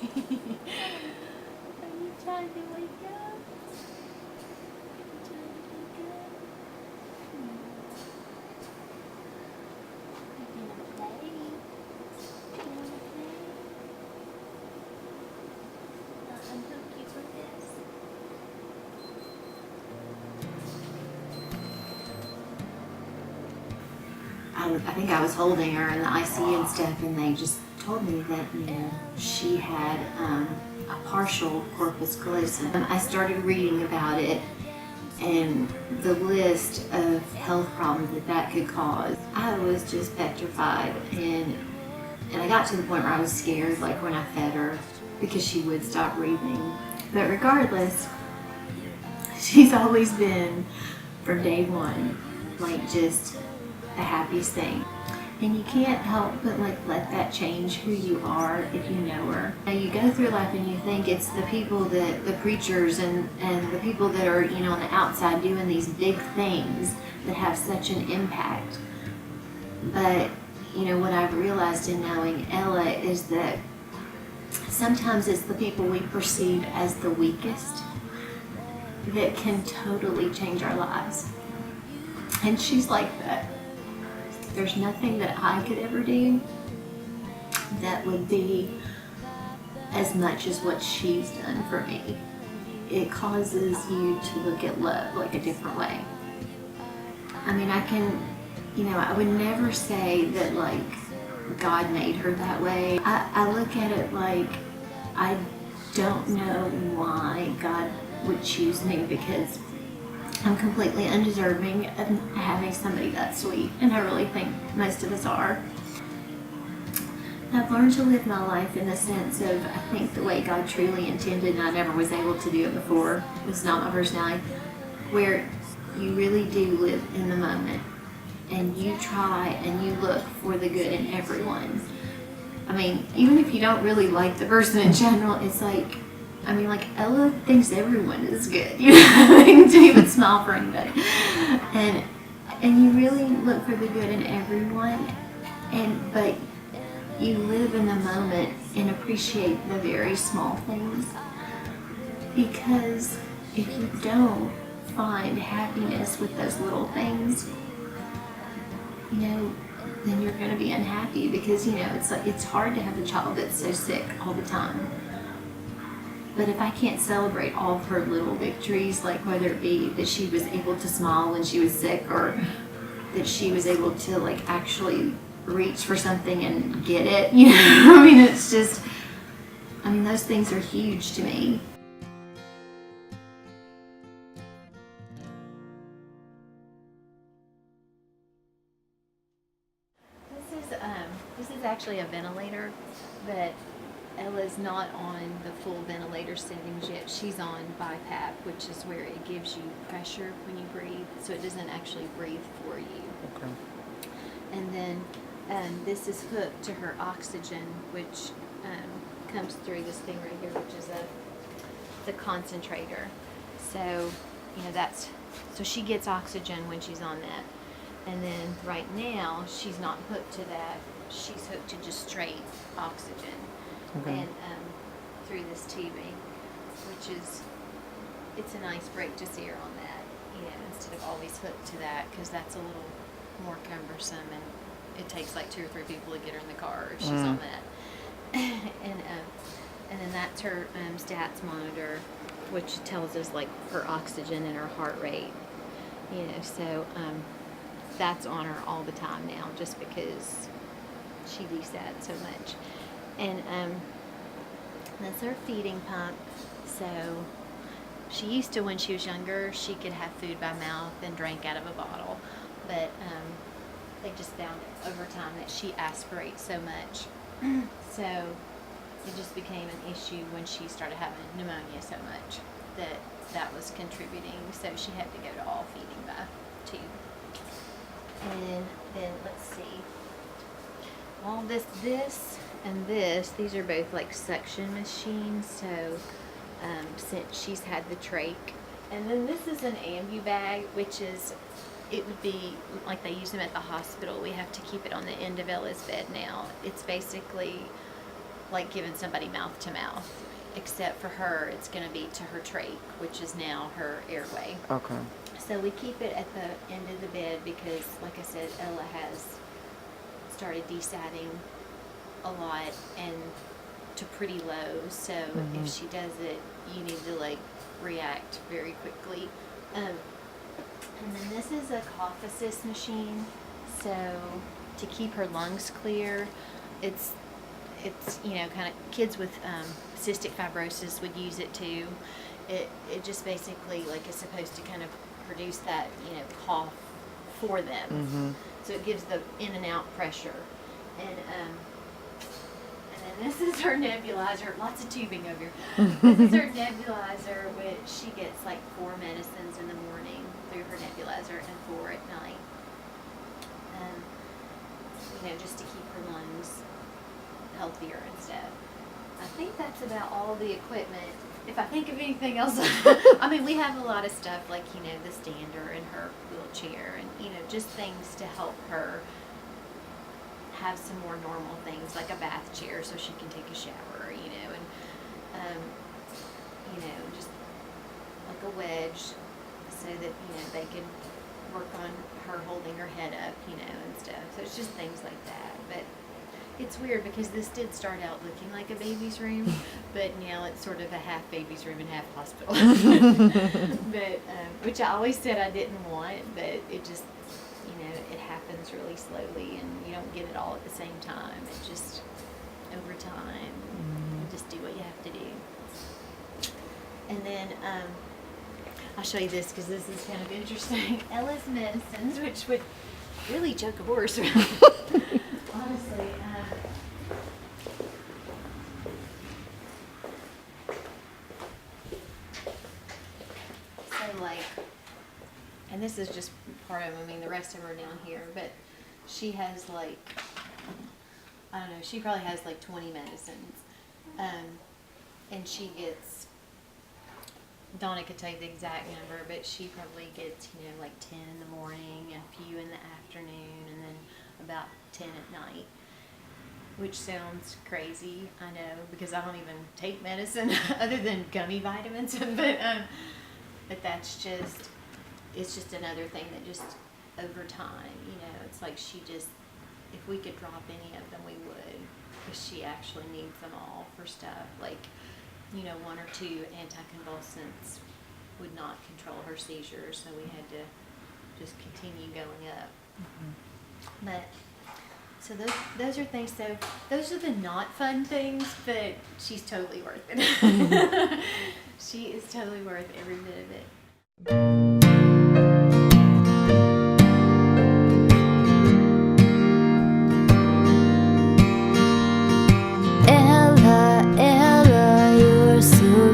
you trying to wake up? I think I was holding her in the ICU and stuff, and they just told me that, she had a partial corpus callosum. I started reading about it and the list of health problems that could cause. I was just petrified, and I got to the point where I was scared, like when I fed her, because she would stop breathing. But regardless, she's always been, from day one, like just the happiest thing. And you can't help but like let that change who you are if you know her. Now you go through life and you think it's the people that, the preachers and the people that are, on the outside doing these big things that have such an impact. But, what I've realized in knowing Ella is that sometimes it's the people we perceive as the weakest that can totally change our lives. And she's like that. There's nothing that I could ever do that would be as much as what she's done for me. It causes you to look at love like a different way. I mean, I would never say that like God made her that way. I look at it like I don't know why God would choose me, because I'm completely undeserving of having somebody that sweet, and I really think most of us are. I've learned to live my life in the sense of, I think the way God truly intended, and I never was able to do it before. It's not my personality, where you really do live in the moment, and you try and you look for the good in everyone. I mean, even if you don't really like the person in general, it's like, Ella thinks everyone is good, to even smile for anybody. And you really look for the good in everyone, but you live in the moment and appreciate the very small things. Because if you don't find happiness with those little things, then you're going to be unhappy, because, it's hard to have a child that's so sick all the time. But if I can't celebrate all of her little victories, like whether it be that she was able to smile when she was sick, or that she was able to like actually reach for something and get it, it's just, those things are huge to me. This is actually a ventilator, but Ella's not on the full ventilator settings yet. She's on BiPAP, which is where it gives you pressure when you breathe, so it doesn't actually breathe for you. Okay. And then this is hooked to her oxygen, which comes through this thing right here, which is the concentrator. So, so she gets oxygen when she's on that. And then right now, she's not hooked to that. She's hooked to just straight oxygen. Okay. And through this tubing, it's a nice break to see her on that, instead of always hooked to that, because that's a little more cumbersome, and it takes like 2 or 3 people to get her in the car if she's on that. And then that's her stats monitor, which tells us like her oxygen and her heart rate, so that's on her all the time now, just because she desats so much. And that's her feeding pump. So she used to, when she was younger, she could have food by mouth and drank out of a bottle. But they just found over time that she aspirates so much. So it just became an issue when she started having pneumonia so much that was contributing. So she had to go to all feeding by tube. And then let's see. All this and this, these are both like suction machines, so since she's had the trach. And then this is an ambu bag, which is, it would be like they use them at the hospital. We have to keep it on the end of Ella's bed now. It's basically like giving somebody mouth to mouth. Except for her, it's going to be to her trach, which is now her airway. Okay. So we keep it at the end of the bed because, like I said, Ella has started desatting a lot and to pretty low. So if she does it, you need to like react very quickly. And then this is a cough assist machine. So to keep her lungs clear, it's you know, kind of kids with cystic fibrosis would use it too. It just basically like is supposed to kind of produce that, you know, cough for them. So it gives the in and out pressure. And then this is her nebulizer. Lots of tubing over here. This is her nebulizer, which she gets like 4 medicines in the morning through her nebulizer and 4 at night. You know, just to keep her lungs healthier and stuff. I think that's about all the equipment. If I think of anything else, I mean, we have a lot of stuff like, you know, the stander and her wheelchair and, you know, just things to help her have some more normal things like a bath chair so she can take a shower, you know, and, you know, just like a wedge so that, you know, they can work on her holding her head up, you know, and stuff. So it's just things like that. But it's weird because this did start out looking like a baby's room, but now it's sort of a half baby's room and half hospital. But which I always said I didn't want, but it just, you know, it happens really slowly and you don't get it all at the same time. It just, over time, you just do what you have to do. And then I'll show you this because this is kind of interesting. Ella's medicines, which would really choke a horse around. Honestly. So like, and this is just part of them. I mean, the rest of them are down here, but she has like, I don't know, she probably has like 20 medicines. And she gets, Donna could tell you the exact number, but she probably gets, you know, like 10 in the morning, a few in the afternoon, and then about 10 at night, which sounds crazy, I know, because I don't even take medicine other than gummy vitamins, but that's just, it's just another thing that just over time, you know, it's like she just, if we could drop any of them, we would, because she actually needs them all for stuff, like, you know, 1 or 2 anticonvulsants would not control her seizures, so we had to just continue going up. But so those are things. So those are the not fun things, but she's totally worth it. She is totally worth every bit of it.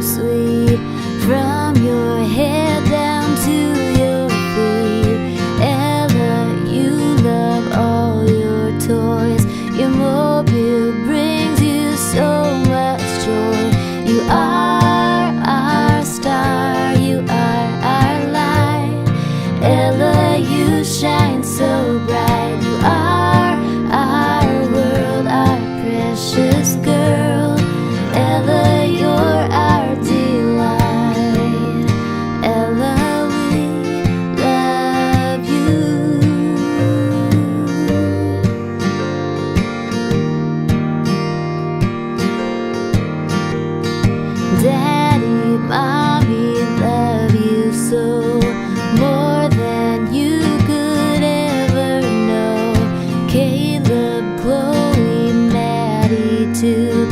Sweet, from your head down to your feet. Ella, you love all your toys. Your mobile brings you so much joy. You are our star, you are our light. Ella, you shine so bright. You are our world, our precious girl. Ella, you're our delight. Ella, we love you. Daddy, Mommy love you so, more than you could ever know. Caleb, Chloe, Maddie too.